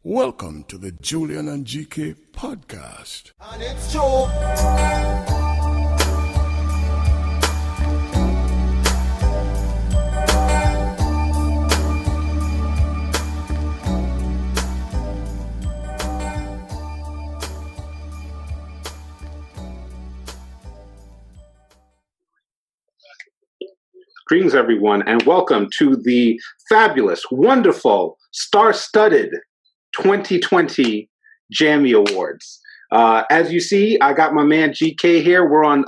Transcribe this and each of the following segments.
Welcome to the Julian and GK podcast. And it's true. Greetings, everyone, and welcome to the fabulous, wonderful, star-studded 2020 Jammy Awards. As you see, I got my man GK here. We're on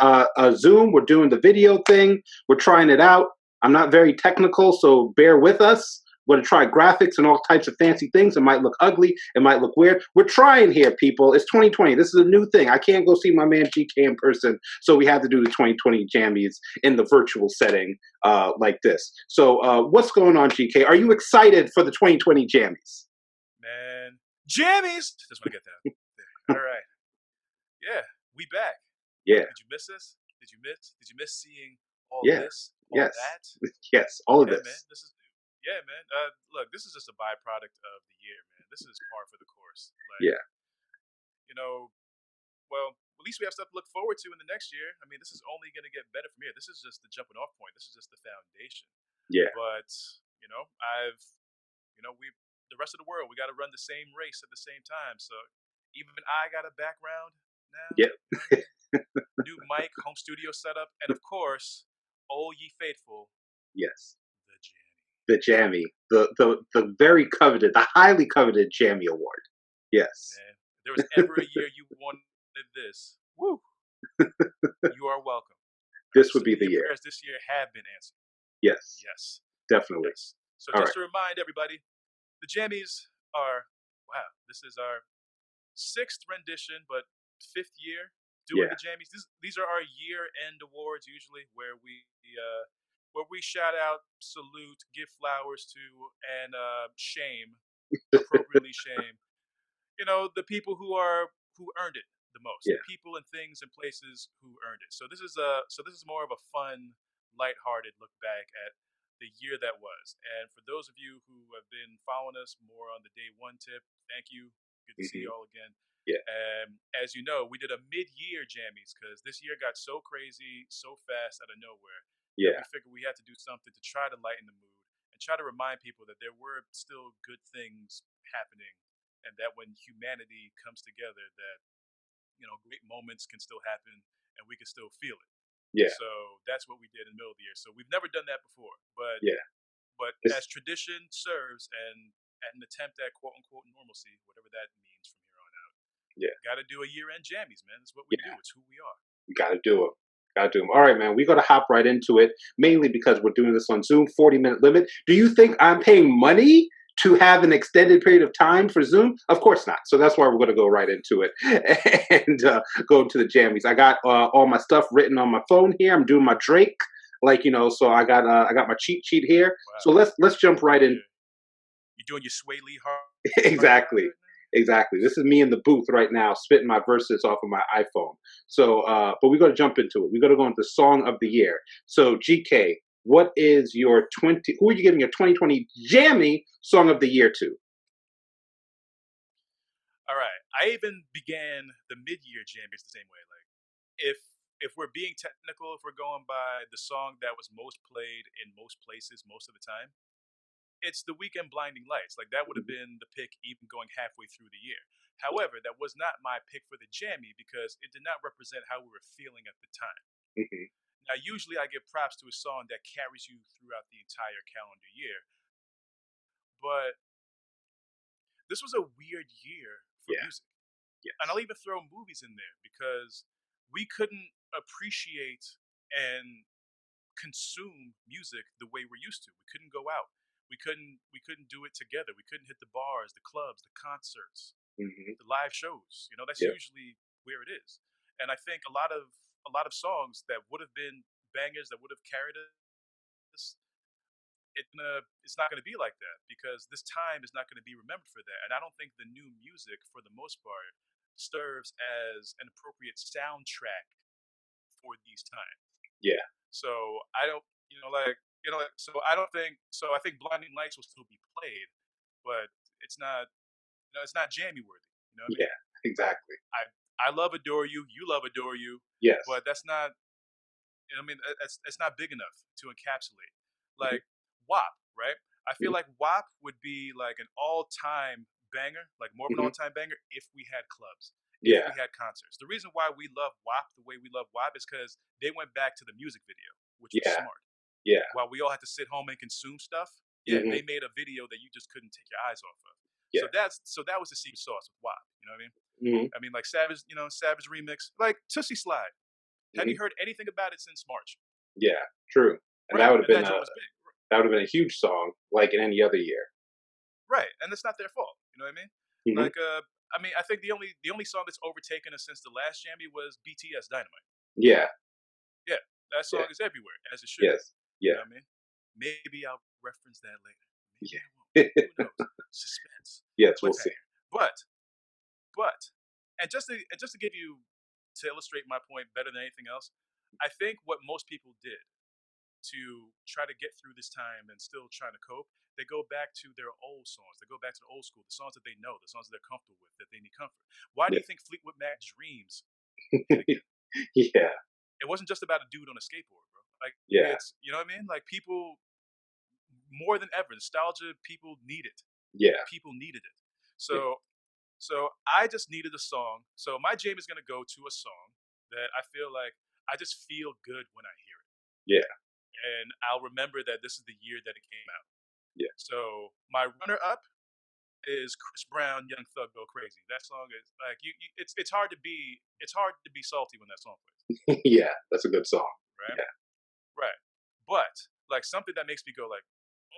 Zoom. We're doing the video thing. We're trying it out. I'm not very technical, so bear with us. We're going to try graphics and all types of fancy things. It might look ugly. It might look weird. We're trying here, people. It's 2020. This is a new thing. I can't go see my man GK in person, so we had to do the 2020 Jammies in the virtual setting like this. So what's going on, GK? Are you excited for the 2020 Jammies? Man, Jammies! Just want to get that. All right. Yeah, we back. Yeah. Did you miss this? Did you miss seeing all Yeah. this? All Yes. that? Yes, all of Yeah, this. man. This is new. Yeah, man. Look, this is just a byproduct of the year, man. This is par for the course. Like, Yeah. You know, well, at least we have stuff to look forward to in the next year. I mean, this is only going to get better from here. This is just the jumping off point. This is just the foundation. Yeah. But, the rest of the world, we got to run the same race at the same time. So even I got a background now. Yep. New mic, home studio setup, and of course, oh ye faithful, Yes. the Jammy. The Jammy. The very coveted, the highly coveted Jammy Award. Yes. Man, if there was ever a year you wanted this, woo, you are welcome. This would be the year. Prayers this year have been answered. Yes. Yes. Definitely. Yes. So All just to remind everybody, the Jammies are, wow, this is our 6th rendition, but 5th year doing the Jammies. These are our year-end awards usually, where we shout out, salute, give flowers to, and shame, appropriately shame, the people who earned it the most, the people and things and places who earned it. So this is more of a fun, lighthearted look back at the year that was. And for those of you who have been following us more on the day one tip, thank you. Good to see you all again. Yeah. As you know, we did a mid-year Jammies because this year got so crazy, so fast out of nowhere. Yeah. We figured we had to do something to try to lighten the mood and try to remind people that there were still good things happening, and that when humanity comes together, that great moments can still happen and we can still feel it. Yeah. So that's what we did in the middle of the year. So we've never done that before, but as tradition serves and an attempt at quote unquote normalcy, whatever that means from here on out. Yeah. Got to do a year-end Jammies, man. That's what we do. It's who we are. You got to do it. Got to do them. All right, man. We got to hop right into it, mainly because we're doing this on Zoom, 40-minute limit. Do you think I'm paying money to have an extended period of time for Zoom? Of course not. So that's why we're going to go right into it and go to the Jammies. I got all my stuff written on my phone here. I'm doing my Drake, so I got my cheat sheet here. Wow. So let's jump right in. You're doing your Sway Lee hard. Exactly. Exactly. This is me in the booth right now, spitting my verses off of my iPhone. So, but we're going to jump into it. We're going to go into Song of the Year. So, GK, what is your who are you giving your 2020 Jammy Song of the Year to? All right. I even began the mid-year Jammies the same way. Like, if we're being technical, if we're going by the song that was most played in most places most of the time, it's The Weeknd Blinding Lights. Like, that would have been the pick even going halfway through the year. However, that was not my pick for the Jammy because it did not represent how we were feeling at the time. Mm-hmm. Now, usually I give props to a song that carries you throughout the entire calendar year. But this was a weird year for music. Yes. And I'll even throw movies in there because we couldn't appreciate and consume music the way we're used to. We couldn't go out. We couldn't do it together. We couldn't hit the bars, the clubs, the concerts, the live shows. That's usually where it is. And I think a lot of songs that would have been bangers, that would have carried us, it's not going to be like that because this time is not going to be remembered for that. And I don't think the new music, for the most part, serves as an appropriate soundtrack for these times. Yeah. So I don't, so I don't think so. I think Blinding Lights will still be played, but it's not it's not jammy worthy. You know what I mean? Yeah, exactly. I love adore you. You love adore you. Yes. But that's not. I mean, it's not big enough to encapsulate. Like WAP, right? I feel like WAP would be like an all-time banger, like more of an all-time banger, if we had clubs, if Yeah. we had concerts. The reason why we love WAP the way we love WAP is because they went back to the music video, which was Yeah. smart. Yeah. While we all had to sit home and consume stuff, they made a video that you just couldn't take your eyes off of. Yeah. So that was the secret sauce with WAP. You know what I mean? I mean, like Savage, Savage remix, like Tootsie Slide. Have you heard anything about it since March? Yeah, true. And Right. that would have been was big. that would have been a huge song, like in any other year. Right, and it's not their fault. You know what I mean? Like, I mean, I think the only song that's overtaken us since the last Jammy was BTS Dynamite. Yeah. Yeah, that song is everywhere, as it should. Yes. Be. Yeah. You know what I mean? Maybe I'll reference that later. Maybe I won't. Who knows? Suspense. Yes, we'll see. But, and just to give you, to illustrate my point better than anything else, I think what most people did to try to get through this time and still trying to cope, they go back to their old songs. They go back to the old school, the songs that they know, the songs that they're comfortable with, that they need comfort. Why do you think Fleetwood Mac Dreams? Yeah. It wasn't just about a dude on a skateboard, bro. Like, it's, you know what I mean? Like, people, more than ever, nostalgia, people need it. Yeah. People needed it. So I just needed a song. So my jam is going to go to a song that I feel like I just feel good when I hear it. Yeah. And I'll remember that this is the year that it came out. Yeah. So my runner-up is Chris Brown, Young Thug Go Crazy. That song is like it's hard to be salty when that song plays. Yeah, that's a good song. Right. Yeah. Right. But like something that makes me go like,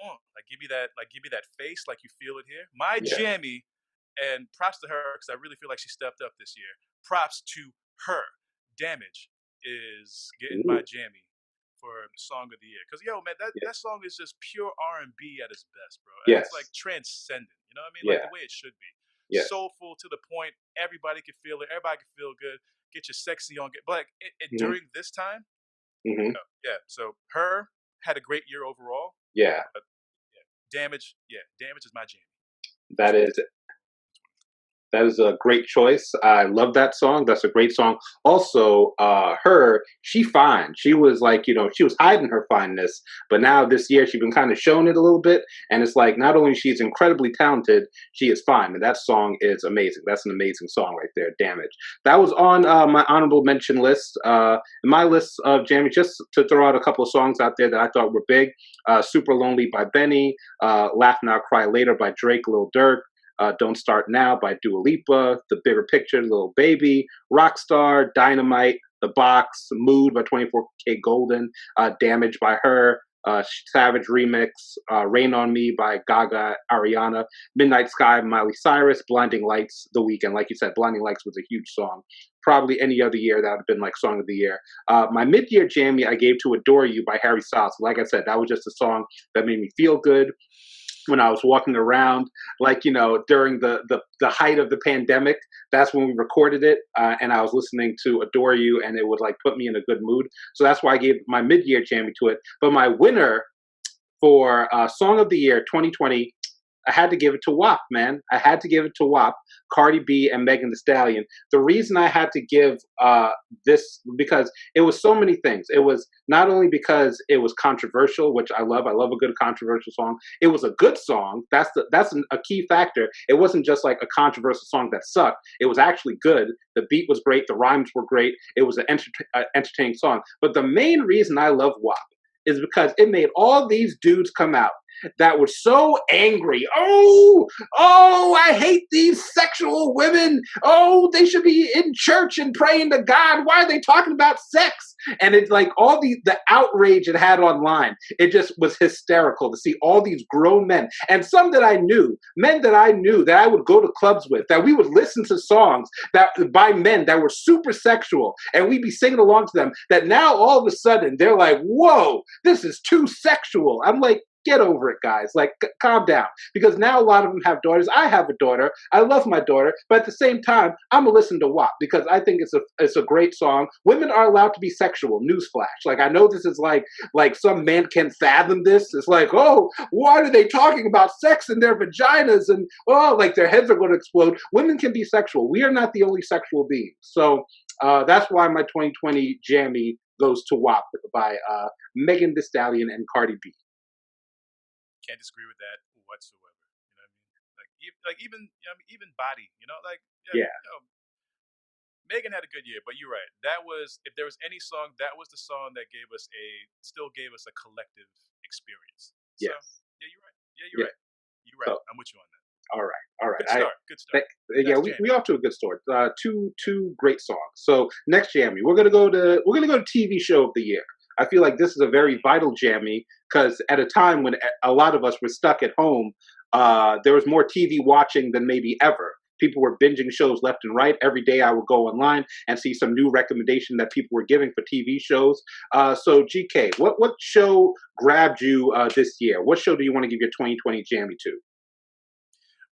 oh, give me that face, like you feel it here. My Jammy, and props to her because I really feel like she stepped up this year. Props to her. Damage is getting my Jammy for Song of the Year. Because, man, that song is just pure R&B at its best, bro. And it's like transcendent. You know what I mean? Like the way it should be. Soulful to the point. Everybody can feel it. Everybody can feel good. Get your sexy on. But like during this time, so her had a great year overall. Yeah. But, Damage is my Jammy. That is a great choice. I love that song. That's a great song. Also, she fine. She was like, she was hiding her fineness, but now this year she's been kind of showing it a little bit. And it's like, not only she's incredibly talented, she is fine. And that song is amazing. That's an amazing song right there, Damage. That was on my honorable mention list. My list of Jammy, just to throw out a couple of songs out there that I thought were big. Super Lonely by Benny, Laugh Now, Cry Later by Drake, Lil Durk, Don't Start Now by Dua Lipa, The Bigger Picture, Lil Baby, Rockstar, Dynamite, The Box, Mood by 24K Golden, Damage by her, Savage Remix, Rain on Me by Gaga, Ariana, Midnight Sky, Miley Cyrus, Blinding Lights, The Weeknd. Like you said, Blinding Lights was a huge song. Probably any other year that would have been like Song of the Year. My mid-year Jammy I gave to Adore You by Harry Styles. Like I said, that was just a song that made me feel good when I was walking around, like, during the height of the pandemic. That's when we recorded it, and I was listening to Adore You, and it would like put me in a good mood. So that's why I gave my mid-year Jammy to it. But my winner for Song of the Year 2020, I had to give it to WAP, man. I had to give it to WAP, Cardi B and Megan Thee Stallion. The reason I had to give this, because it was so many things. It was not only because it was controversial, which I love. I love a good controversial song. It was a good song. That's a key factor. It wasn't just like a controversial song that sucked. It was actually good. The beat was great. The rhymes were great. It was an entertaining song. But the main reason I love WAP is because it made all these dudes come out that were so angry. Oh, I hate these sexual women. Oh, they should be in church and praying to God. Why are they talking about sex? And it's like all the outrage it had online. It just was hysterical to see all these grown men, and some that I knew, men that I knew that I would go to clubs with, that we would listen to songs that by men that were super sexual, and we'd be singing along to them, that now all of a sudden they're like, whoa, this is too sexual. I'm like, get over it, guys. Like, calm down. Because now a lot of them have daughters. I have a daughter. I love my daughter, but at the same time, I'm gonna listen to WAP because I think it's a great song. Women are allowed to be sexual. Newsflash. Like, I know this is like some man can fathom this. It's like, oh, why are they talking about sex in their vaginas and like their heads are going to explode? Women can be sexual. We are not the only sexual beings. So that's why my 2020 Jammy goes to WAP by Megan Thee Stallion and Cardi B. Can't disagree with that whatsoever. You know what I mean? Like even even Body. Yeah. Megan had a good year, but you're right. That was, if there was any song, that was the song that still gave us a collective experience. So, Yes. yeah, you're right. Yeah, you're right. You're right. So, I'm with you on that. All right. Good start. Good start. Yeah, we off to a good start. Two great songs. So next Jammy, we're gonna go to TV show of the year. I feel like this is a very vital Jammy because at a time when a lot of us were stuck at home, there was more TV watching than maybe ever. People were binging shows left and right. Every day I would go online and see some new recommendation that people were giving for TV shows. So GK, what show grabbed you this year? What show do you want to give your 2020 Jammy to?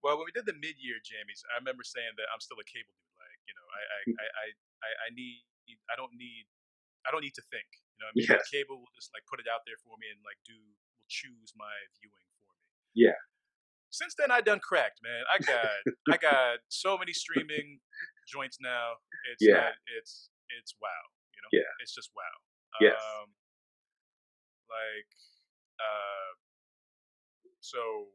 Well, when we did the mid-year jammies, I remember saying that I'm still a cable dude. Like, I don't need to think. You know what I mean? Yes. Like, cable will just like put it out there for me and like will choose my viewing for me. Yeah. Since then, I done cracked, man. I got so many streaming joints now. It's wow. Yeah. It's just wow. Yes. So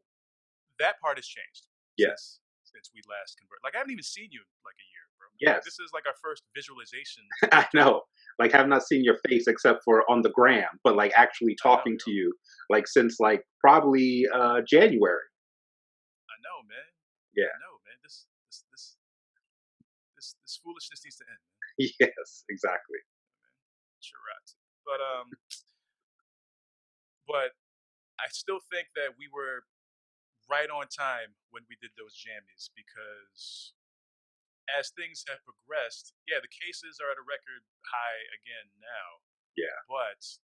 that part has changed. Yes. Since we last conversed. Like, I haven't even seen you in like a year, bro. Yes. Like, this is like our first visualization. I know. Like, have not seen your face except for on the gram, but like actually talking to you like since like probably January. I know, man. Yeah. I know, man. This foolishness needs to end, man. Yes, exactly. Sure, right. But I still think that we were right on time when we did those jammies because as things have progressed, yeah, the cases are at a record high again now. Yeah. But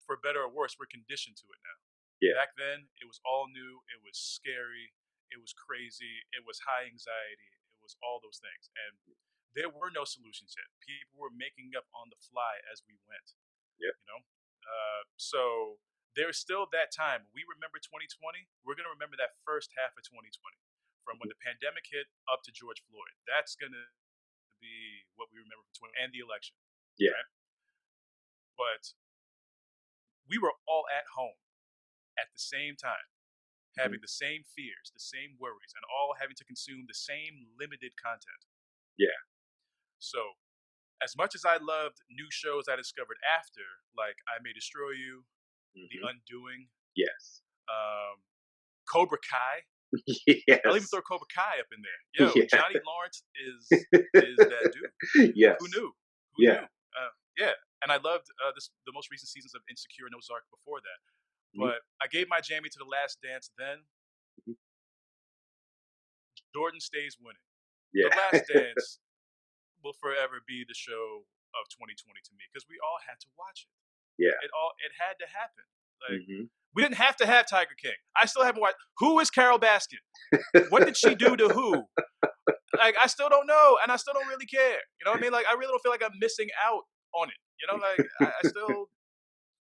for better or worse, we're conditioned to it now. Yeah. Back then, it was all new. It was scary. It was crazy. It was high anxiety. It was all those things. And there were no solutions yet. People were making up on the fly as we went. Yeah. So there's still that time. We remember 2020. We're going to remember that first half of 2020 from when the pandemic hit up to George Floyd. That's going to be what we remember from 20 and the election. Yeah. Right? But we were all at home at the same time, having the same fears, the same worries, and all having to consume the same limited content. Yeah. So as much as I loved new shows I discovered after, like I May Destroy You, The Undoing. Yes. Cobra Kai. Yes. I'll even throw Cobra Kai up in there. Yo, Yeah. Johnny Lawrence is that dude. Yes. Who knew? Yeah. Yeah. And I loved the most recent seasons of Insecure and Ozark before that. But I gave my Jammy to The Last Dance then. Jordan stays winning. Yeah. The Last Dance will forever be the show of 2020 to me because we all had to watch it. Yeah. It had to happen. Like we didn't have to have Tiger King. I still haven't watched. Who is Carol Baskin? What did she do to who? Like I still don't know, and I still don't really care. You know what I mean? Like I really don't feel like I'm missing out on it. You know, like I still.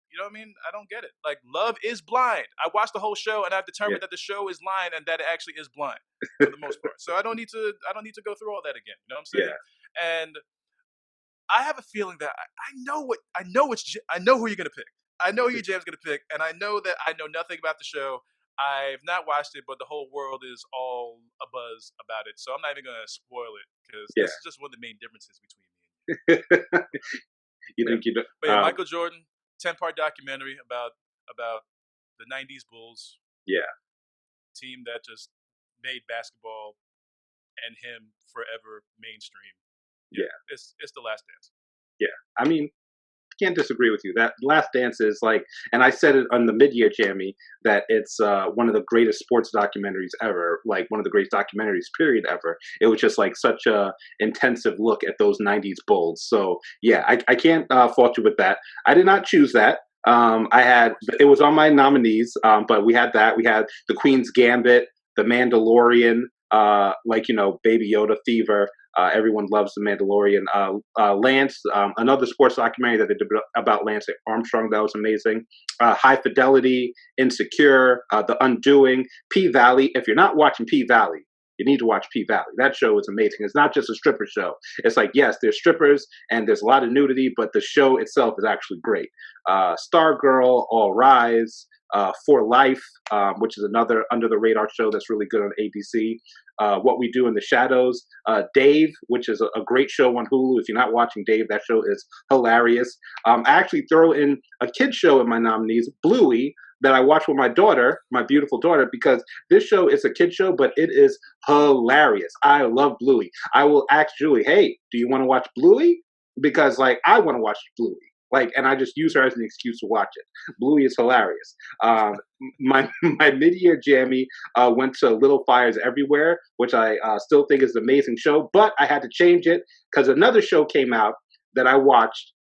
You know what I mean? I don't get it. Like Love is Blind. I watched the whole show and I've determined that the show is lying and that it actually is blind for the most part. So I don't need to go through all that again. You know what I'm saying? Yeah. And I have a feeling that I know who you're gonna pick. I know who your Jam's gonna pick, and I know that I know nothing about the show. I've not watched it, but the whole world is all abuzz about it. So I'm not even gonna spoil it because this is just one of the main differences between me and you. Think you know? But yeah, Michael Jordan, 10-part documentary about the '90s Bulls. Yeah. Team that just made basketball and him forever mainstream. Yeah. It's The Last Dance. Yeah. I mean, can't disagree with you. That Last Dance is like, and I said it on the mid-year Jammy, that it's one of the greatest sports documentaries ever, like one of the greatest documentaries period ever. It was just like such a intensive look at those 90s Bulls. So yeah, I can't fault you with that. I did not choose that. I had it was on my nominees, but we had that. We had The Queen's Gambit, The Mandalorian, Baby Yoda fever. Everyone loves The Mandalorian. Lance, another sports documentary that they did about Lance Armstrong, that was amazing. High Fidelity, Insecure, The Undoing, P Valley. If you're not watching P Valley, you need to watch P Valley. That show is amazing. It's not just a stripper show. It's like, yes, there's strippers and there's a lot of nudity, but the show itself is actually great. Stargirl, All Rise, For Life, which is another under the radar show that's really good on ABC. What We Do in the Shadows, Dave, which is a great show on Hulu. If you're not watching Dave, that show is hilarious. I actually throw in a kid show in my nominees, Bluey, that I watch with my daughter, my beautiful daughter, because this show is a kid show, but it is hilarious. I love Bluey. I will ask Julie, hey, do you want to watch Bluey? Because I want to watch Bluey. And I just use her as an excuse to watch it. Bluey is hilarious. My mid-year jammy went to Little Fires Everywhere, which I still think is an amazing show, but I had to change it because another show came out that I watched,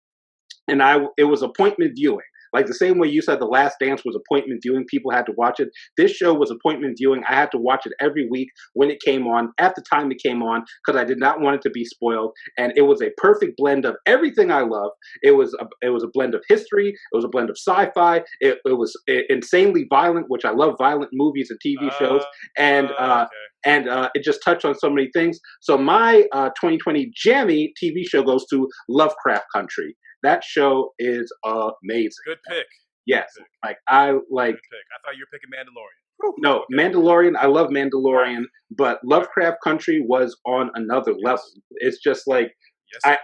and it was appointment viewing. Like the same way you said The Last Dance was appointment viewing, people had to watch it. This show was appointment viewing. I had to watch it every week when it came on, at the time it came on, because I did not want it to be spoiled. And it was a perfect blend of everything I love. It was a blend of history. It was a blend of sci-fi. It was insanely violent, which I love violent movies and TV shows. And it just touched on so many things. So my 2020 Jammy TV show goes to Lovecraft Country. That show is amazing. Good pick. Yes. Good pick. Like I like Good pick. I thought you were picking Mandalorian. No, okay. Mandalorian, I love Mandalorian, but Lovecraft Country was on another level. It's just like I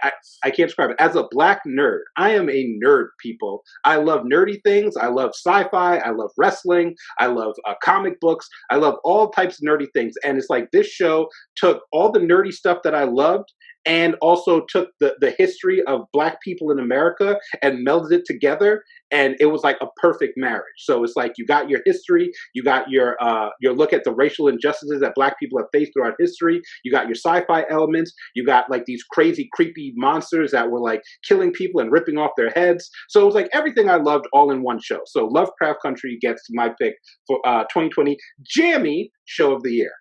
can't describe it. As a black nerd, I am a nerd, people. I love nerdy things. I love sci-fi. I love wrestling. I love comic books. I love all types of nerdy things. And it's like this show took all the nerdy stuff that I loved and also took the history of black people in America and melded it together. And it was like a perfect marriage. So it's like you got your history, you got your look at the racial injustices that black people have faced throughout history, you got your sci-fi elements, you got like these crazy, creepy monsters that were like killing people and ripping off their heads. So it was like everything I loved all in one show. So Lovecraft Country gets my pick for 2020 Jammy Show of the Year.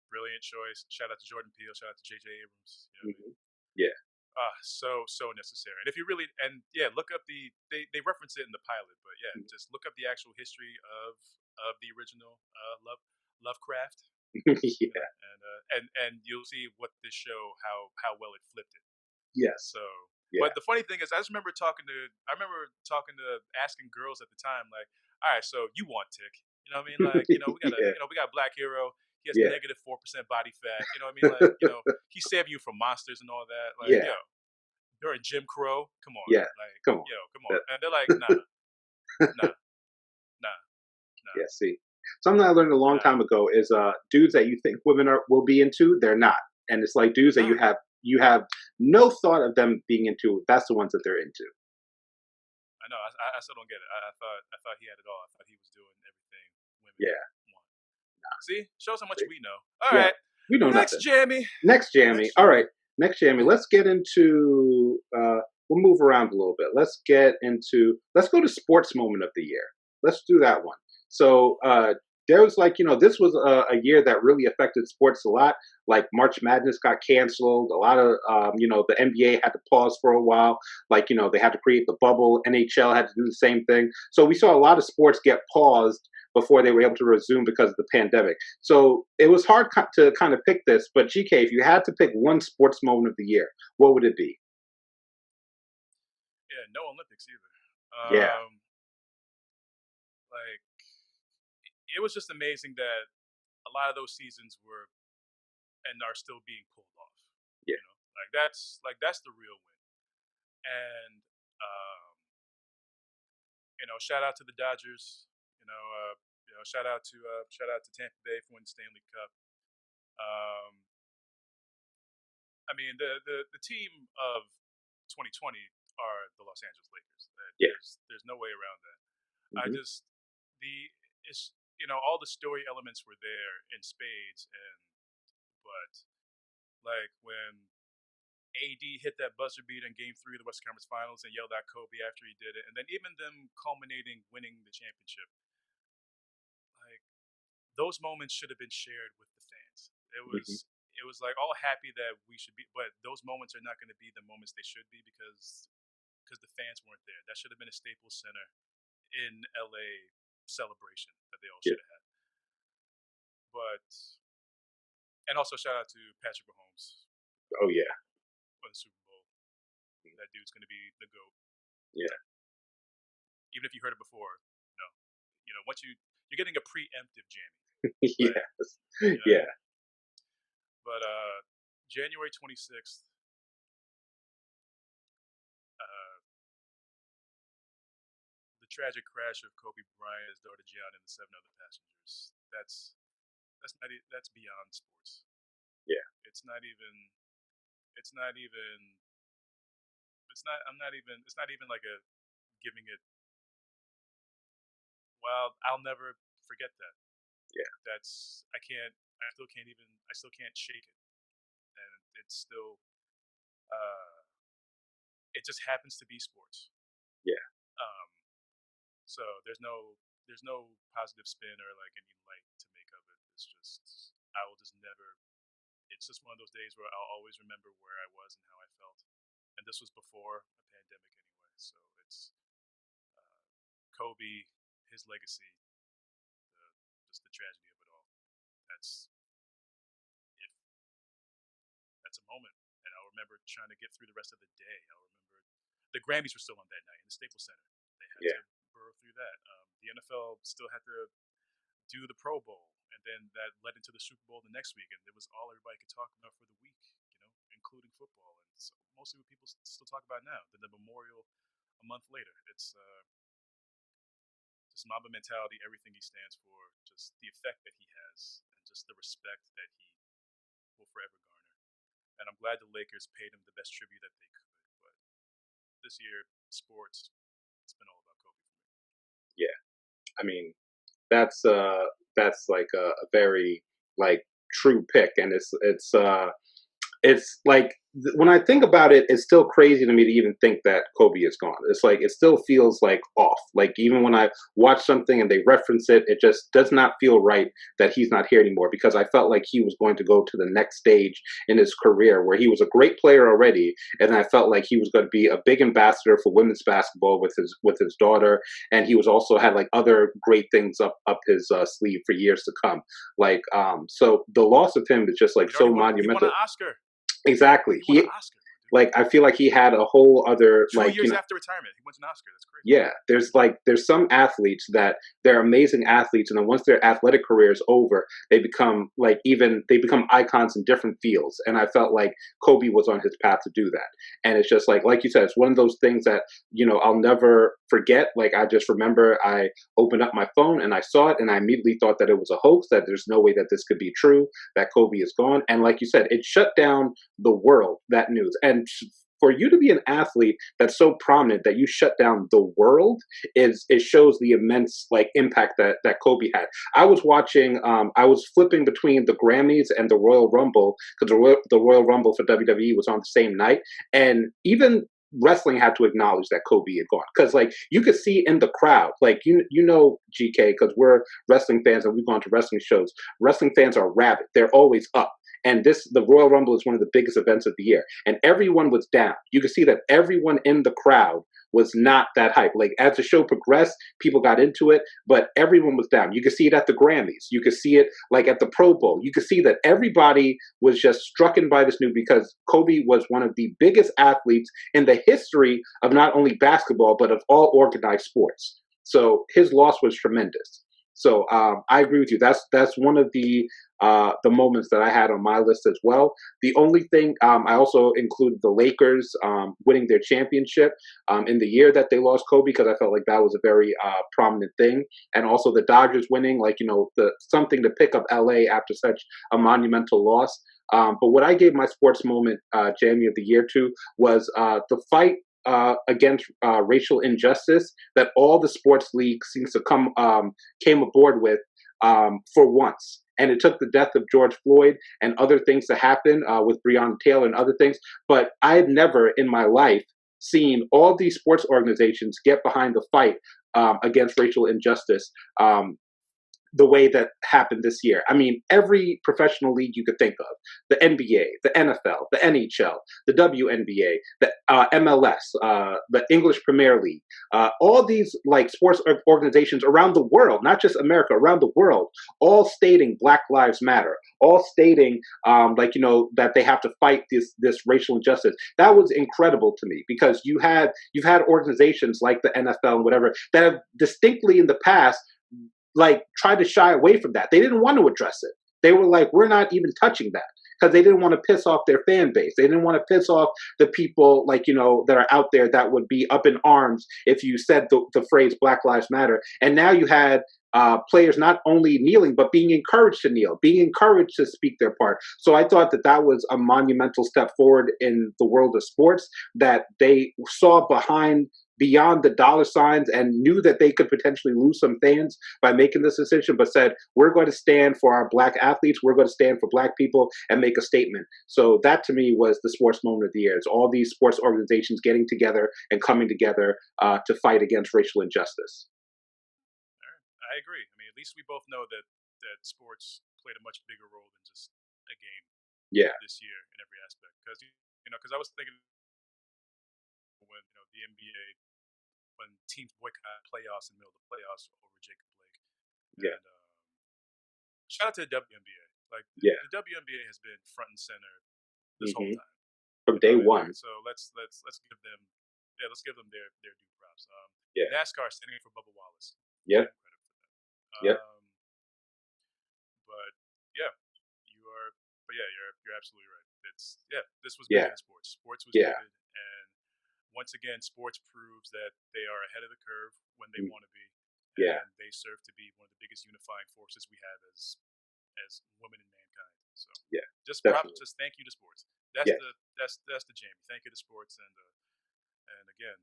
Brilliant choice. Shout out to Jordan Peele. Shout out to J.J. Abrams. You know Mm-hmm. Yeah. So necessary. And if you really look up they reference it in the pilot, but yeah, just look up the actual history of the original Lovecraft. Yeah. And you'll see what this show how well it flipped it. Yes. So yeah. But the funny thing is I remember talking to asking girls at the time, like, all right, so you want Tick. You know what I mean? Like, we got we got Black Hero. He has negative 4% body fat. You know what I mean? Like, he's saving you from monsters and all that. Like, yo, you're in Jim Crow. Come on. Yeah. Like, come on. Yo, come on. And they're like, nah. Yeah, see. Something I learned a long time ago is dudes that you think women will be into, they're not. And it's like dudes that you have no thought of them being into, that's the ones that they're into. I know. I still don't get it. I thought he had it all. I thought he was doing everything women want. See, shows how much we know. All right, we know next nothing. Jammy. Next Jammy. All right, next Jammy. Let's get into. We'll move around a little bit. Let's go to sports moment of the year. Let's do that one. So there was this was a year that really affected sports a lot. Like March Madness got canceled. A lot of the NBA had to pause for a while. Like they had to create the bubble. NHL had to do the same thing. So we saw a lot of sports get paused before they were able to resume because of the pandemic. So it was hard to kind of pick this, but GK, if you had to pick one sports moment of the year, what would it be? Yeah, no Olympics either. Like, it was just amazing that a lot of those seasons were and are still being pulled off. Yeah. That's the real win. And shout out to the Dodgers. Shout out to Tampa Bay for winning the Stanley Cup. I mean, the team of 2020 are the Los Angeles Lakers. There's no way around that. Mm-hmm. All the story elements were there in spades, but like when AD hit that buzzer beater in Game 3 of the Western Conference Finals and yelled at Kobe after he did it, and then even them culminating winning the championship, like those moments should have been shared with the fans. Hmm. It was like all happy that we should be, but those moments are not going to be the moments they should be because the fans weren't there. That should have been a Staples Center in LA celebration that they all Yeah. should have had. But and also shout out to Patrick Mahomes Oh yeah. for the Super Bowl. That dude's going to be the GOAT. Yeah. Even if you heard it before, no, once you're getting a preemptive Jammy. Yes. You know? Yeah. But January 26th, uh, the tragic crash of Kobe Bryant, his daughter Gianna, and the 7 other passengers. That's beyond sports. Yeah. It's not even. It's not even. It's not. I'm not even. It's not even like a giving it. Well, I'll never forget that. Yeah. That's. I can't. I still can't even. I still can't shake it, and it's still. It just happens to be sports. Yeah. Um, so there's no positive spin or like any light to make of it. It's just I will just never. It's just one of those days where I'll always remember where I was and how I felt. And this was before a pandemic anyway, so it's uh, Kobe, his legacy, the, just the tragedy of it all. That's if that's a moment, and I'll remember trying to get through the rest of the day. I'll remember the Grammys were still on that night in the Staples Center. They had Yeah. to burrow through that. The NFL still had to do the Pro Bowl, and then that led into the Super Bowl the next week, and it was all everybody could talk about for the week, including football, and so mostly what people still talk about now. Then the memorial a month later. It's just Mamba mentality, everything he stands for, just the effect that he has, and just the respect that he will forever garner. And I'm glad the Lakers paid him the best tribute that they could. But this year, sports, it's been all about Kobe for me. Yeah. I mean, that's like a very like true pick, and it's like when I think about it, it's still crazy to me to even think that Kobe is gone. It's like it still feels like off. Like even when I watch something and they reference it, it just does not feel right that he's not here anymore because I felt like he was going to go to the next stage in his career where he was a great player already, and I felt like he was going to be a big ambassador for women's basketball with his daughter, and he was also had like other great things up his sleeve for years to come. Like so the loss of him is just like so monumental. He won an Oscar. Exactly. He won an Oscar. Like I feel like he had a whole other 2 years after retirement, he wins an Oscar. That's crazy. Yeah, there's some athletes that they're amazing athletes, and then once their athletic career is over, they become they become icons in different fields. And I felt like Kobe was on his path to do that. And it's just like you said, it's one of those things that I'll never forget. Like I just remember I opened up my phone and I saw it, and I immediately thought that it was a hoax. That there's no way that this could be true. That Kobe is gone. And like you said, it shut down the world. That news and for you to be an athlete that's so prominent that you shut down the world it shows the immense impact that Kobe had. I was watching I was flipping between the Grammys and the Royal Rumble because the Royal Rumble for WWE was on the same night, and even wrestling had to acknowledge that Kobe had gone because you could see in the crowd GK, because we're wrestling fans and we've gone to wrestling shows. Wrestling fans are rabid. They're always up. And the Royal Rumble is one of the biggest events of the year. And everyone was down. You could see that everyone in the crowd was not that hype. Like as the show progressed, people got into it, but everyone was down. You could see it at the Grammys. You could see it at the Pro Bowl. You could see that everybody was just struck by this news because Kobe was one of the biggest athletes in the history of not only basketball, but of all organized sports. So his loss was tremendous. So I agree with you. That's one of the moments that I had on my list as well. The only thing I also included the Lakers winning their championship in the year that they lost Kobe because I felt like that was a very prominent thing, and also the Dodgers winning, something to pick up LA after such a monumental loss. But what I gave my sports moment, Jamie, of the year to was the fight against racial injustice that all the sports leagues seems to came aboard with for once. and it took the death of George Floyd and other things to happen with Breonna Taylor and other things. But I had never in my life seen all these sports organizations get behind the fight against racial injustice the way that happened this year. I mean, every professional league you could think of, the NBA, the NFL, the NHL, the WNBA, the MLS, the English Premier League, all these like sports organizations around the world, not just America, around the world, all stating Black Lives Matter, all stating that they have to fight this racial injustice. That was incredible to me because you've had organizations like the NFL and whatever that have distinctly in the past like tried to shy away from that. They didn't want to address it. They were like, we're not even touching that because they didn't want to piss off their fan base. They didn't want to piss off the people that are out there that would be up in arms if you said the phrase Black Lives Matter. And now you had players not only kneeling, but being encouraged to kneel, being encouraged to speak their part. So I thought that was a monumental step forward in the world of sports, that they saw beyond the dollar signs and knew that they could potentially lose some fans by making this decision, but said, we're going to stand for our Black athletes, we're going to stand for Black people and make a statement. So that to me was the sports moment of the year. It's all these sports organizations getting together and coming together to fight against racial injustice. I agree. I mean, at least we both know that sports played a much bigger role than just a game this year in every aspect. Because I was thinking when the NBA, when teams boycott playoffs in the middle of the playoffs over Jacob Blake. Yeah. And shout out to the WNBA. Like the WNBA has been front and center this whole time from day one. So let's give them their due props. Yeah. NASCAR standing for Bubba Wallace. Yep. Yep. But yeah, you're absolutely right. This was big in sports. Sports was big, and once again, sports proves that they are ahead of the curve when they want to be. And they serve to be one of the biggest unifying forces we have as women in mankind. So just thank you to sports. That's the Jamie. Thank you to sports, and again,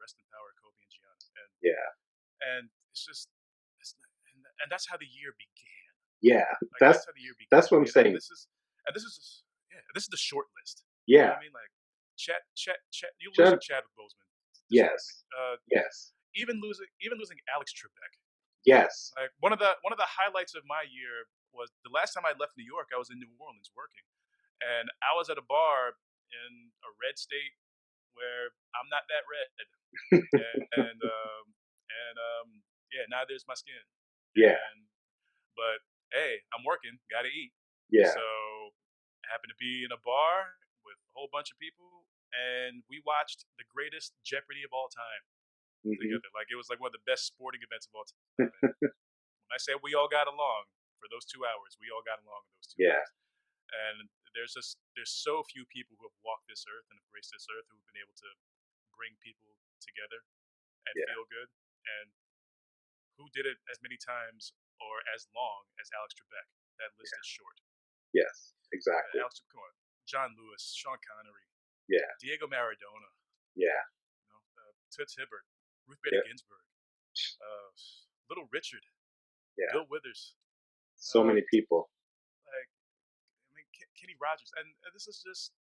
rest in power, Kobe and Gianna. And it's just, and that's how the year began. Yeah, like, that's how the year began. That's what I'm saying. This is the short list. Yeah, you know what I mean, like Chet. You losing Chadwick Boseman. Yes. Yes. Even losing Alex Trebek. Yes. Like one of the highlights of my year was the last time I left New York. I was in New Orleans working, and I was at a bar in a red state where I'm not that red, and neither is my skin. But hey, I'm working, gotta eat. Yeah. So I happened to be in a bar with a whole bunch of people, and we watched the greatest Jeopardy of all time together. Like it was like one of the best sporting events of all time. When I say we all got along for those 2 hours, we all got along in those 2 hours. And there's so few people who have walked this earth and embraced this earth who've been able to bring people together and feel good. And who did it as many times or as long as Alex Trebek? That list is short. Yes, exactly. Alex, come on. John Lewis, Sean Connery. Yeah. Diego Maradona. Yeah. Toots Hibbert. Ruth Bader Ginsburg. Little Richard. Yeah. Bill Withers. So many people. Kenny Rogers. And this is just,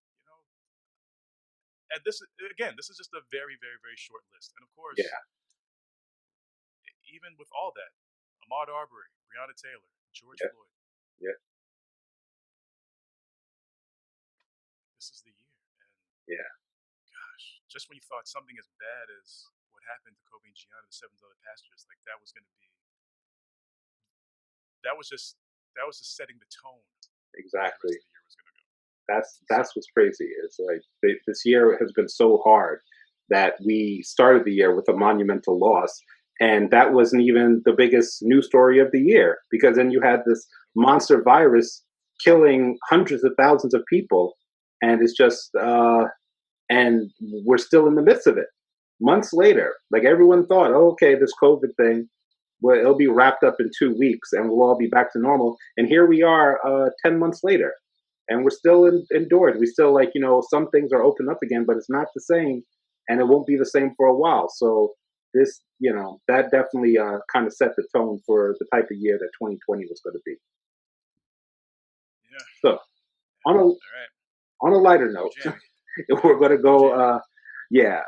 and this is just a very, very, very short list. And of course, even with all that, Ahmaud Arbery, Breonna Taylor, George Floyd. Yeah. This is the year. And gosh, just when you thought something as bad as what happened to Kobe and Gianna, the 7 other passengers, like that was just setting the tone. Exactly. The year was going to go. That's what's crazy. It's like this year has been so hard that we started the year with a monumental loss, and that wasn't even the biggest news story of the year, because then you had this monster virus killing hundreds of thousands of people, and it's just and we're still in the midst of it. Months later, like everyone thought, oh, okay, this COVID thing, well, it'll be wrapped up in 2 weeks and we'll all be back to normal. And here we are 10 months later, and we're still indoors. We still some things are open up again, but it's not the same, and it won't be the same for a while. So this, that definitely kind of set the tone for the type of year that 2020 was going to be. Yeah. So on a All right. on a lighter Go note, Jammy. we're going to Go go. Jammy.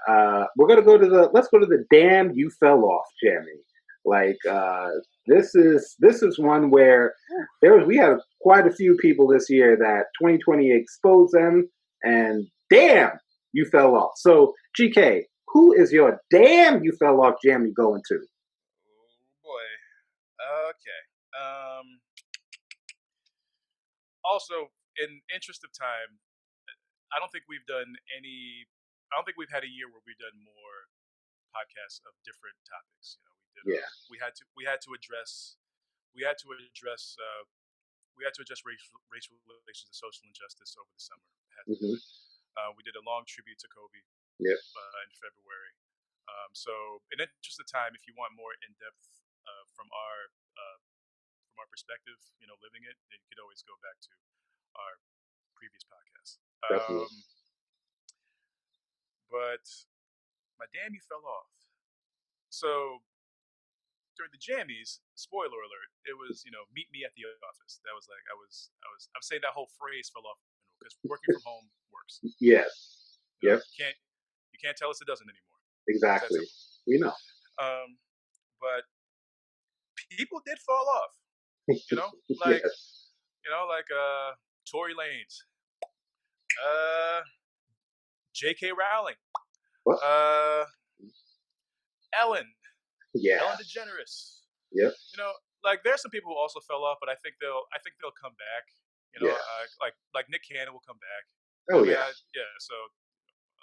We're going to go to let's go to the damn you fell off, Jammy. Like this is one where we had quite a few people this year that 2020 exposed them, and damn you fell off. So GK, who is your damn you fell off Jammy going to? Oh boy. Okay. Also, in interest of time, I don't think we've done any. I don't think we've had a year where we've done more podcasts of different topics. Yeah. We had to address we had to address racial relations and social injustice over the summer. Mm-hmm. We did a long tribute to Kobe. Yep. In February. So, in interest of time, if you want more in depth from our perspective, living it, then you could always go back to our previous podcast. Definitely. But my damn, you fell off. So during the jammies, spoiler alert, it was meet me at the office. That was like I'm saying that whole phrase fell off because working from home works. Yes. Yep. You can't tell us it doesn't anymore. Exactly. We know. But people did fall off. Like yes. Like Tory Lanez, J.K. Rowling, What? Ellen, Yeah. Ellen DeGeneres. Yep. Like there's some people who also fell off, but I think they'll come back. Like Nick Cannon will come back. Oh yeah. So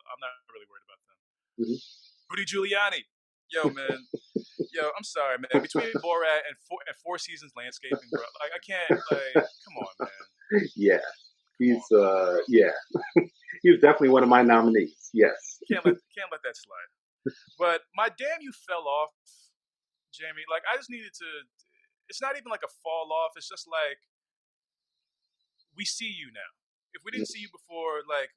I'm not really worried about them. Mm-hmm. Rudy Giuliani, yo man, I'm sorry man. Between Borat and Four Seasons Landscaping, bro, like I can't. Like, come on, man. Yeah. He's he's definitely one of my nominees. Yes. Can't let that slide. But my damn you fell off, Jamie. Like I just needed to. It's not even like a fall off. It's just like we see you now. If we didn't see you before, like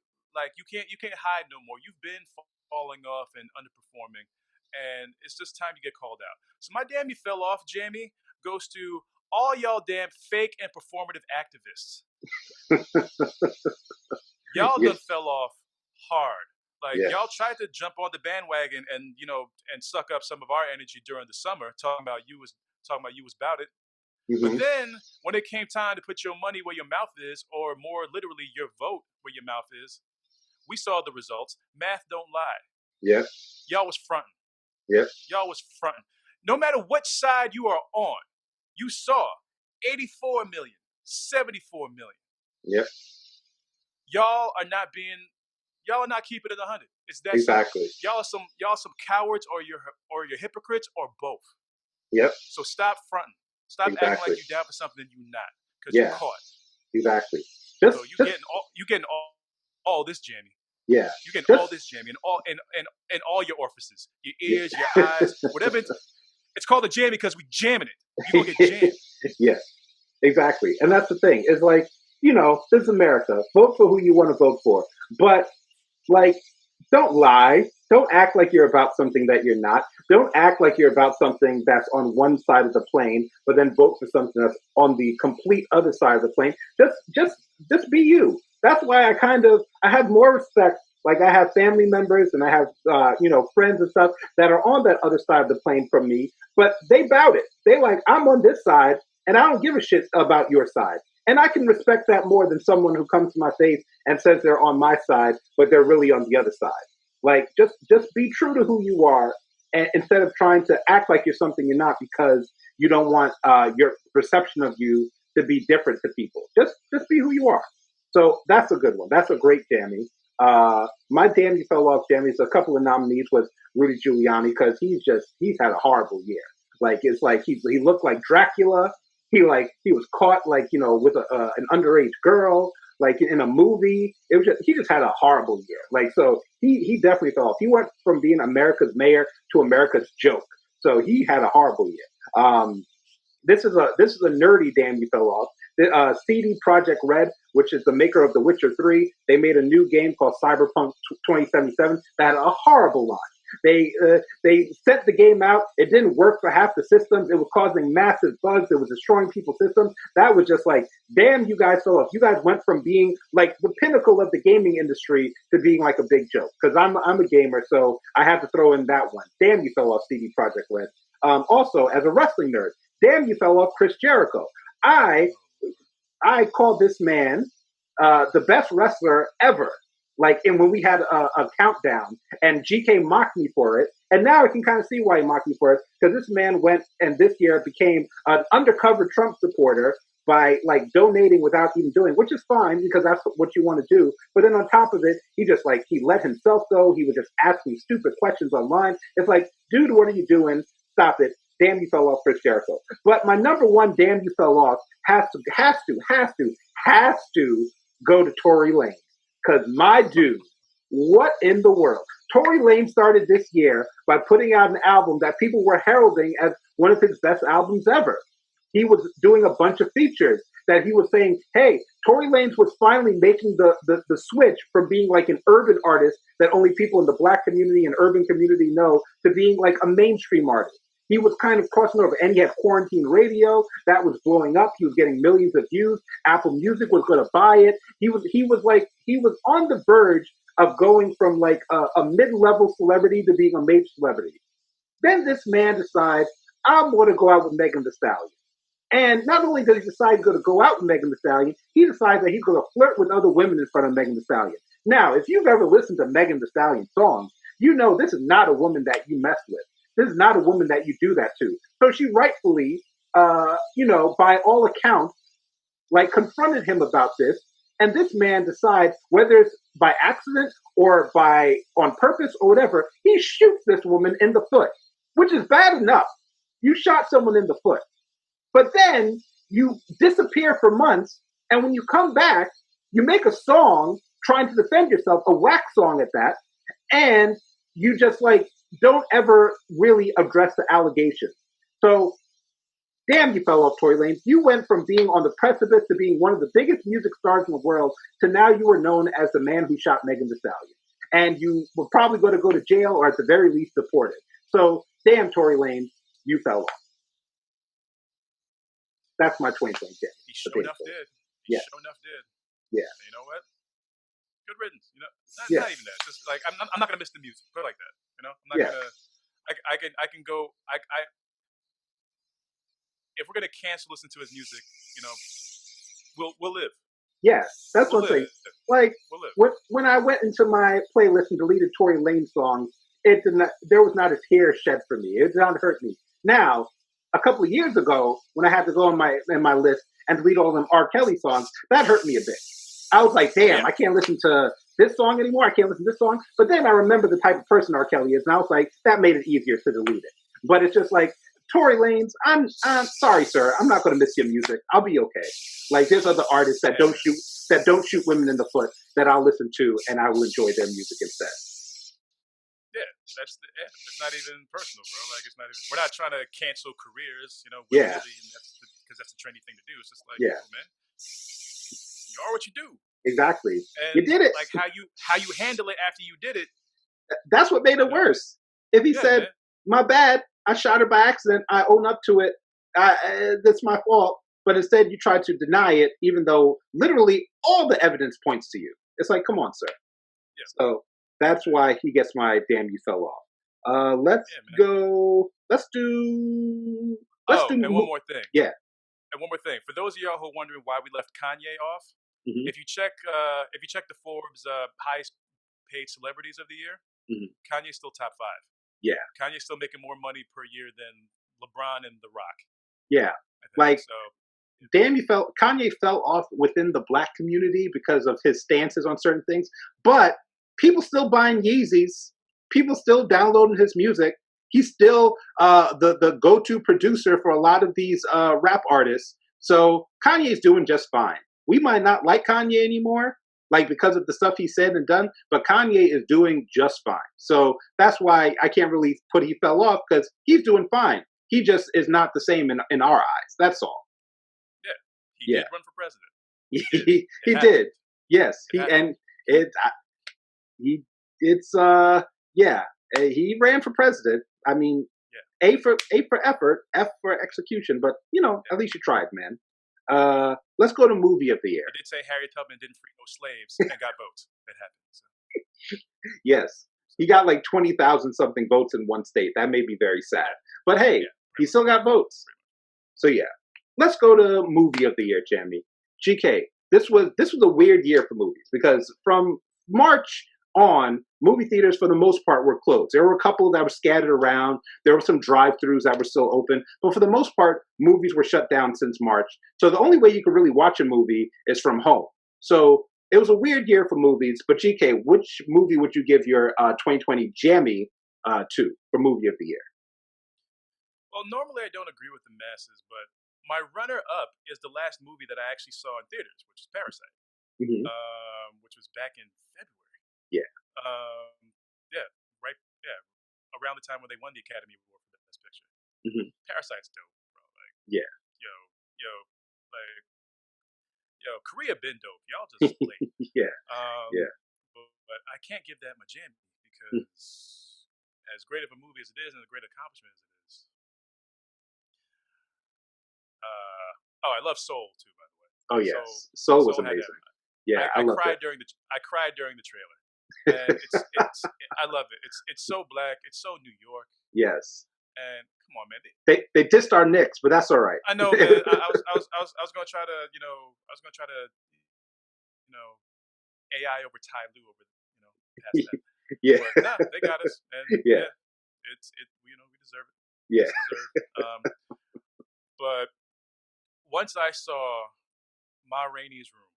you can't hide no more. You've been falling off and underperforming, and it's just time to get called out. So my damn you fell off, Jamie, goes to all y'all damn fake and performative activists. Y'all done fell off hard. Like y'all tried to jump on the bandwagon and suck up some of our energy during the summer, talking about you was about it. Mm-hmm. But then when it came time to put your money where your mouth is, or more literally your vote where your mouth is, we saw the results. Math don't lie. Yep. Y'all was fronting. Yep. Y'all was fronting. No matter what side you are on, you saw 84 million, 74 million. Yep. Y'all are not keeping it 100. It's that exactly. Y'all are some cowards, or you're hypocrites, or both. Yep. So stop fronting. Stop acting like you're down for something you're not, because you're caught. Exactly. So you getting all this, Jammy. Yeah. You getting all this, Jammy, and all your orifices, your ears, your eyes, whatever. It's called a jammy because we jamming it. You gonna get jammed. Yes. Exactly. And that's the thing. It's like, this is America. Vote for who you want to vote for. But like, don't lie. Don't act like you're about something that you're not. Don't act like you're about something that's on one side of the plane, but then vote for something that's on the complete other side of the plane. Just be you. That's why I have more respect. Like I have family members and I have, friends and stuff that are on that other side of the plane from me, but they bout it. They like, I'm on this side and I don't give a shit about your side. And I can respect that more than someone who comes to my face and says they're on my side, but they're really on the other side. Like, just be true to who you are, and instead of trying to act like you're something you're not because you don't want your perception of you to be different to people. Just be who you are. So that's a good one. That's a great Jammy. My damn you fell off Jammy's. A couple of nominees was Rudy Giuliani because he's had a horrible year. Like it's like he looked like Dracula. He was caught with an underage girl, like in a movie. He just had a horrible year. Like, so he definitely fell off. He went from being America's mayor to America's joke. So he had a horrible year. This is a nerdy damn you fell off. CD Projekt Red, which is the maker of The Witcher 3, they made a new game called Cyberpunk 2077 that had a horrible launch. They sent the game out. It didn't work for half the systems. It was causing massive bugs. It was destroying people's systems. That was just like, damn, you guys fell off. You guys went from being like the pinnacle of the gaming industry to being like a big joke. Because I'm a gamer, so I have to throw in that one. Damn, you fell off, CD Projekt Red. Also, as a wrestling nerd, damn, you fell off Chris Jericho. I call this man the best wrestler ever. Like, and when we had a countdown, and GK mocked me for it, and now I can kind of see why he mocked me for it, because this man went and this year became an undercover Trump supporter by like donating without even doing, which is fine because that's what you want to do. But then on top of it, he just like he let himself go. He was just asking stupid questions online. It's like, dude, what are you doing? Stop it. Damn, you fell off, Chris Jericho. But my number one damn you fell off has to go to Tory Lanez. Because my dude, what in the world? Tory Lanez started this year by putting out an album that people were heralding as one of his best albums ever. He was doing a bunch of features that he was saying, hey, Tory Lanez was finally making the switch from being like an urban artist that only people in the Black community and urban community know to being like a mainstream artist. He was kind of crossing over, and he had Quarantine Radio that was blowing up. He was getting millions of views. Apple Music was going to buy it. He was on the verge of going from like a mid-level celebrity to being a major celebrity. Then this man decides, I'm going to go out with Megan Thee Stallion. And not only does he decide he's going to go out with Megan Thee Stallion, he decides that he's going to flirt with other women in front of Megan Thee Stallion. Now, if you've ever listened to Megan Thee Stallion songs, you know this is not a woman that you mess with. This is not a woman that you do that to. So she rightfully, by all accounts, like confronted him about this. And this man decides, whether it's by accident or by on purpose or whatever, he shoots this woman in the foot, which is bad enough. You shot someone in the foot. But then you disappear for months. And when you come back, you make a song trying to defend yourself, a whack song at that. And you just like, don't ever really address the allegations. So, damn, you fell off, Tory Lanez. You went from being on the precipice to being one of the biggest music stars in the world to now you are known as the man who shot Megan Thee Stallion. And you were probably going to go to jail or at the very least deported. So, damn, Tory Lanez, you fell off. That's my 2020 tip. He sure enough did. He sure enough did. Yeah. And you know what? Good riddance. You know, not even that. Just like I'm not gonna miss the music. Put it like that. You know, I'm not gonna. I can go. If we're gonna cancel listen to his music, you know, we'll live. Yeah, that's what I'm saying. Like when I went into my playlist and deleted Tory Lanez songs, it did not. There was not a tear shed for me. It did not hurt me. Now, a couple of years ago, when I had to go in my list and delete all them R. Kelly songs, that hurt me a bit. I was like, damn, I can't listen to this song anymore. I can't listen to this song. But then I remember the type of person R. Kelly is, and I was like, that made it easier to delete it. But it's just like, Tory Lanez, I'm sorry, sir. I'm not going to miss your music. I'll be okay. Like, there's other artists that don't shoot women in the foot that I'll listen to, and I will enjoy their music instead. Yeah, it's not even personal, bro. Like, it's not even. We're not trying to cancel careers, you know. Because that's the trendy thing to do. It's just like, man, you are what you do. Exactly. And you did it. Like how you handle it after you did it. That's what made it worse. If he said, "My bad, I shot her by accident. I own up to it. That's my fault." But instead, you try to deny it, even though literally all the evidence points to you. It's like, come on, sir. Yeah. So that's why he gets my damn you fell off. Let's go. Let's do. And one more thing. Yeah. And one more thing. For those of y'all who are wondering why we left Kanye off, if you check the Forbes highest paid celebrities of the year, Kanye's still top 5. Yeah. Kanye's still making more money per year than LeBron and The Rock. Yeah. Kanye fell off within the Black community because of his stances on certain things, but people still buying Yeezys, people still downloading his music. He's still the go-to producer for a lot of these rap artists. So Kanye's doing just fine. We might not like Kanye anymore, like because of the stuff he said and done, but Kanye is doing just fine. So that's why I can't really put he fell off, because he's doing fine. He just is not the same in our eyes. That's all. Yeah, he did run for president. He did. Yes, He ran for president. I mean, Yeah. A for effort, F for execution. But at least you tried, man. Let's go to movie of the year. He did say Harriet Tubman didn't free no slaves and got votes. That happened. So. Yes, he got like 20,000 something votes in one state. That made me very sad. But hey, he still got votes. So yeah, let's go to movie of the year, Jammy. GK, this was a weird year for movies because from March on, movie theaters for the most part were closed. There were a couple that were scattered around. There were some drive-thrus that were still open, but for the most part, movies were shut down since March. So the only way you could really watch a movie is from home. So it was a weird year for movies. But GK, which movie would you give your 2020 Jammy to for movie of the year? Well, normally I don't agree with the masses, but my runner-up is the last movie that I actually saw in theaters, which is Parasite, Mm-hmm. which was back in February. Yeah. Yeah, right. Yeah, around the time when they won the Academy Award for the Best Picture. Mm-hmm. Parasite's dope, bro. Like, Yeah. Korea been dope. Y'all just late. Yeah. Yeah. But I can't give that my Jammy because as great of a movie as it is and a great accomplishment as it is. I love Soul too, by the way. Oh yes, Soul was amazing. Yeah, I cried during the trailer. And I love it. It's so black. It's so New York. Yes. And come on, man. They dissed our Knicks, but that's all right. I know, man. I was gonna try to AI over Ty Lue over past that. Yeah. But nah, they got us. And yeah. we deserve it. Yeah. But once I saw Ma Rainey's Room,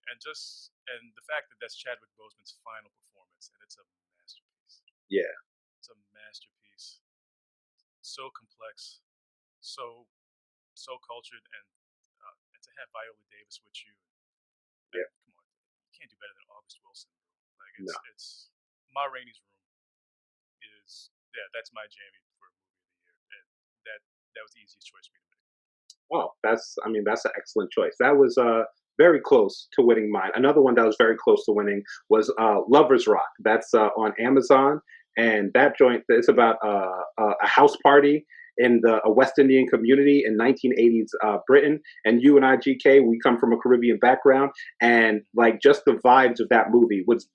and the fact that that's Chadwick Boseman's final performance, and it's a masterpiece. Yeah, it's a masterpiece. So complex, so cultured, and to have Viola Davis with you. Yeah, come on, you can't do better than August Wilson. Like it's Ma Rainey's Room is that's my Jammy for movie of the year, and that was the easiest choice for me to make. Wow, that's an excellent choice. That was very close to winning mine. Another one that was very close to winning was Lovers Rock. That's on Amazon, and that joint is about a house party in a West Indian community in 1980s Britain. And you and I, GK, we come from a Caribbean background, and like just the vibes of that movie was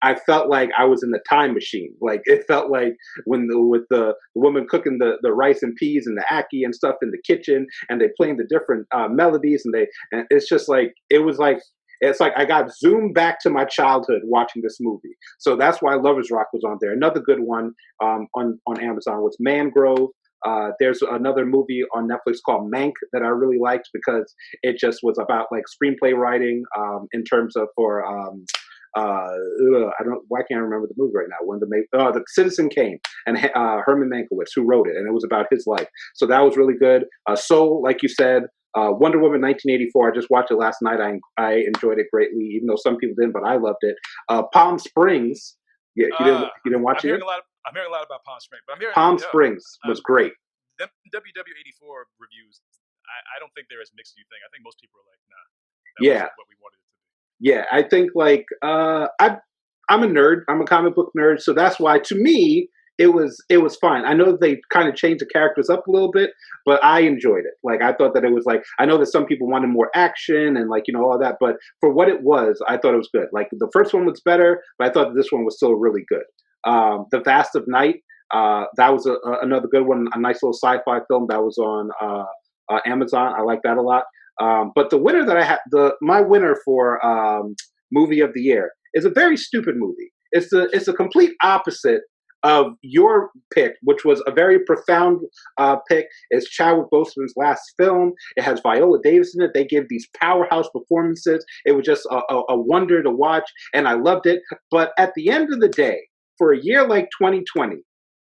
I felt like I was in the time machine. Like it felt like with the woman cooking the rice and peas and the ackee and stuff in the kitchen, and they playing the different melodies, and it's just like it's like I got zoomed back to my childhood watching this movie. So that's why Lovers Rock was on there. Another good one on Amazon was Mangrove. There's another movie on Netflix called Mank that I really liked because it just was about like screenplay writing in terms of why can't I remember the movie right now? When the Citizen Kane and Herman Mankiewicz, who wrote it, and it was about his life. So that was really good. Soul, like you said, Wonder Woman 1984. I just watched it last night. I enjoyed it greatly, even though some people didn't, but I loved it. Palm Springs. Yeah, you didn't watch it? I'm hearing a lot about Palm Springs, but Palm Springs was great. Them WW84 reviews, I don't think they're as mixed as you think. I think most people are like, nah, that wasn't what we wanted it to be. Yeah, I think like I'm a nerd. I'm a comic book nerd, so that's why to me it was fine. I know they kind of changed the characters up a little bit, but I enjoyed it. Like I thought that it was like, I know that some people wanted more action and like all that, but for what it was, I thought it was good. Like the first one was better, but I thought that this one was still really good. The Vast of Night, that was another good one, a nice little sci-fi film that was on Amazon. I like that a lot. But the winner that I had, my winner for movie of the year is a very stupid movie. It's the complete opposite of your pick, which was a very profound pick. It's Chadwick Boseman's last film. It has Viola Davis in it. They give these powerhouse performances. It was just a wonder to watch, and I loved it. But at the end of the day, for a year like 2020,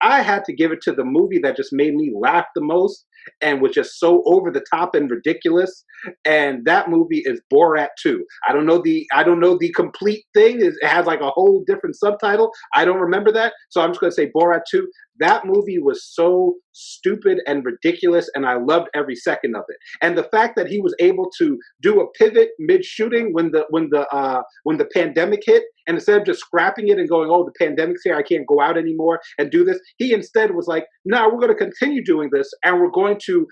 I had to give it to the movie that just made me laugh the most and was just so over the top and ridiculous. And that movie is Borat 2. I don't know the complete thing. It has like a whole different subtitle. I don't remember that. So I'm just going to say Borat 2. That movie was so stupid and ridiculous, and I loved every second of it. And the fact that he was able to do a pivot mid-shooting when the pandemic hit, and instead of just scrapping it and going, "Oh, the pandemic's here, I can't go out anymore and do this," he instead was like, "No, we're going to continue doing this, and we're going to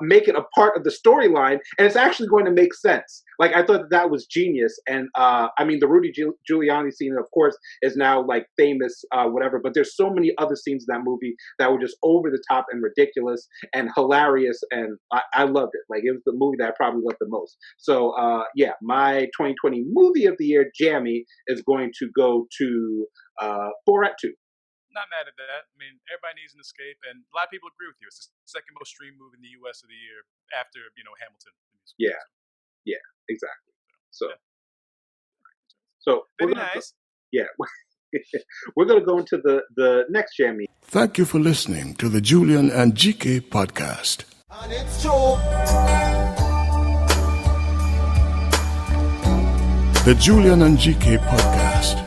make it a part of the storyline, and it's actually going to make sense." Like, I thought that was genius. And I mean, the Rudy Giuliani scene, of course, is now like famous, whatever. But there's so many other scenes in that movie that were just over the top and ridiculous and hilarious, and I loved it. Like, it was the movie that I probably loved the most. So yeah, my 2020 movie of the year, Jammy, is going to go to 4 at 2. Not mad at that. I mean, everybody needs an escape, and a lot of people agree with you. It's the second most streamed movie in the U.S. of the year after, Hamilton. Yeah, yeah, exactly. So, Yeah. so Very nice. Yeah, we're gonna go into the next Jammy. Thank you for listening to the Julian and GK podcast. And it's true. The Julian and GK podcast.